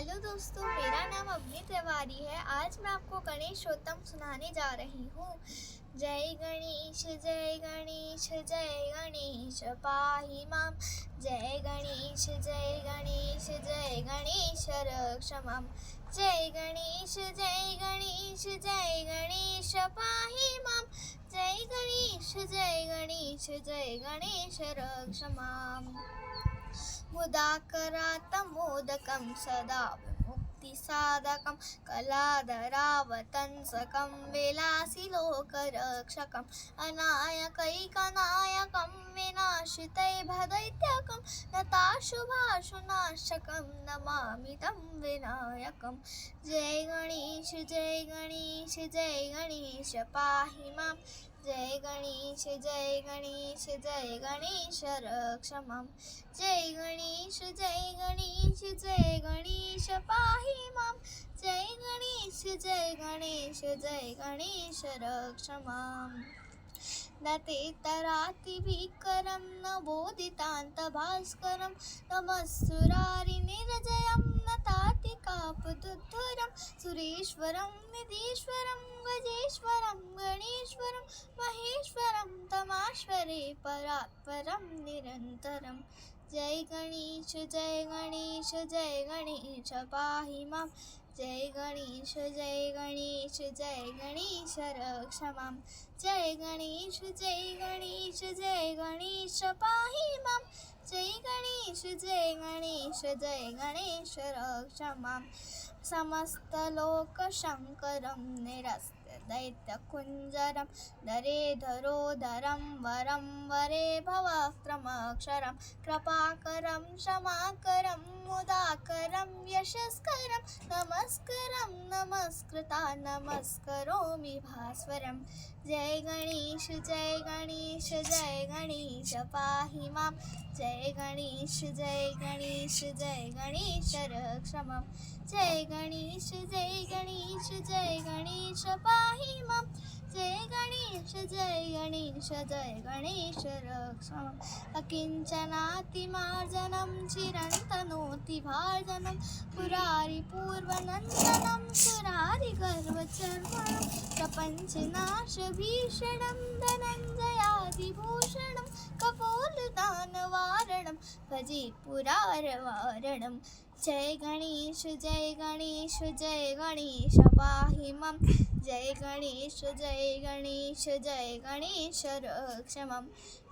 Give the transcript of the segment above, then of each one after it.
Hello दोस्तों, मेरा नाम अवनी तिवारी है। आज मैं आपको गणेशोत्तम सुनाने जा रही हूँ। जय गणेश जय गणेश जय गणेश पाहि मां। जय गणेश जय गणेश जय गणेश रक्ष मां। जय गणेश जय गणेश जय गणेश पाहि मां। जय गणेश जय गणेश जय गणेश रक्ष मां। मुदाकरातमोदकं सदा विमुक्तिसाधकं कलाधरावतंसकं विलासिलोकरक्षकम् अनायकैकनायकं विनाशितैर्भदैत्यकं नताशुभाशुनाशकं नमामि तं विनायकम्। जय गणेश जय गणेश जय गणेश पाहि मां। जय गणेश जय गणेश जय गणेश रक्ष मां। जय गणेश जय गणेश जय गणेश पाहि मां। जय गणेश जय गणेश जय गणेश रक्ष मां। न तेतरातिभीकरं न बोधितान्तभास्करं नमस्सुरारिनिरजयं न तातिकापदुद्धरं सुरेश्वरं निधीश्वरं गजेश्वरं गणेश्वरं महेश्वरं तमाश्वरे परात्परं निरन्तरम्। जय गणेश जय गणेश जय गणेश पाहि मां। जय गणेश जय गणेश जय गणेश रक्ष मां। जय गणेश जय गणेश जय गणेश पाहि मां। जय गणेश जय गणेश जय गणेश रक्ष मां। समस्तलोकशङ्करं निरस्य दैत्यकुञ्जरं धरेधरोधरं वरं वरे भवक्रमक्षरं कृपाकरं क्षमाकरं मुदाकरं यशस्करं नमस्करं नमस्कृता नमस्करोमि भास्वरम्। जय गणेश जय गणेश जय गणेश पाहि मां। जय गणेश जय गणेश जय गणेश रक्ष मां। जय गणेश जय गणेश जय गणेश पाहि मां। जय गणेश जय गणेश जय गणेश रक्ष मां। अकिञ्चनातिमार्जनं चिरन्तनोतिभार्जनं पुरारिपूर्वनन्दनं सुरारिगर्वचर्वणं प्रपञ्चनाशभीषणं धनञ्जयादिभूषणं कपोलदानवारणं भजे पुरारवारणम्। जय गणेश जय गणेश जय गणेश पाहि मां। जय गणेश जय गणेश जय गणेश रक्ष मां।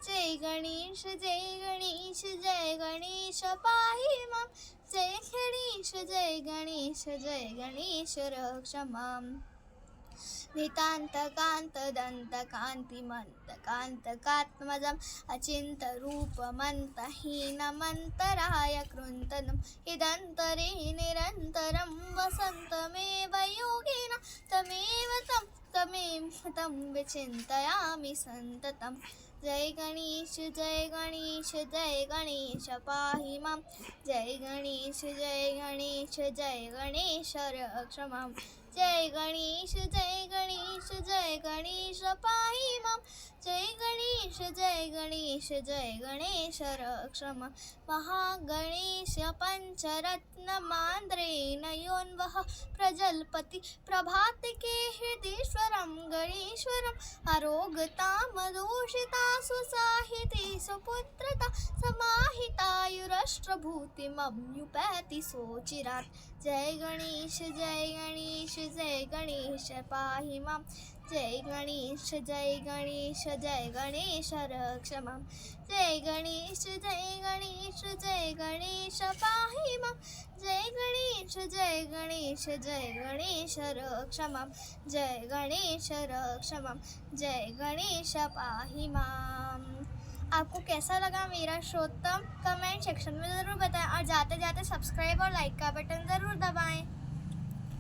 जय गणेश जय गणेश जय गणेश पाहि मां। जय गणेश जय गणेश जय गणेश रक्ष मां। नितान्तकान्तदन्तकान्तिमन्तकान्तकात्मजम् अचिन्तरूपमन्तहीनमन्तराय कृन्तनं यदन्तरे निरन्तरं वसन्तमेव योगिना तमेव तं विचिन्तयामि सन्ततम्। जय गणेश जय गणेश जय गणेश पाहि मां। जय गणेश जय गणेश जय गणेश रक्ष मां। जय गणेश जय गणेश जय गणेश पाहि मां। जय गणेश जय गणेश जय गणेश रक्ष मां। महागणेश पञ्चरत्नमान्द्रेण योन्वः प्रजल्पति प्रभातिके हृदीश्वरं गणेश्वरम् अरोगतामदूषिता सुसाहिती सुपुत्रता समाहितायुरष्ट्रभूतिमभ्युपैति सोचिरात्। जय गणेश जय गणेश जय गणेश पाहि मां। जय गणेश जय गणेश जय गणेश रक्ष मां। जय गणेश जय गणेश जय गणेश पाहि मां। जय गणेश जय गणेश जय गणेश रक्ष मां। जय गणेश रक्ष मां। जय गणेश पाहि मां। आपको कैसा लगा मेरा शोत्तम कमेंट सेक्शन में ज़रूर बताएं और जाते जाते सब्सक्राइब और लाइक का बटन ज़रूर दबाएं।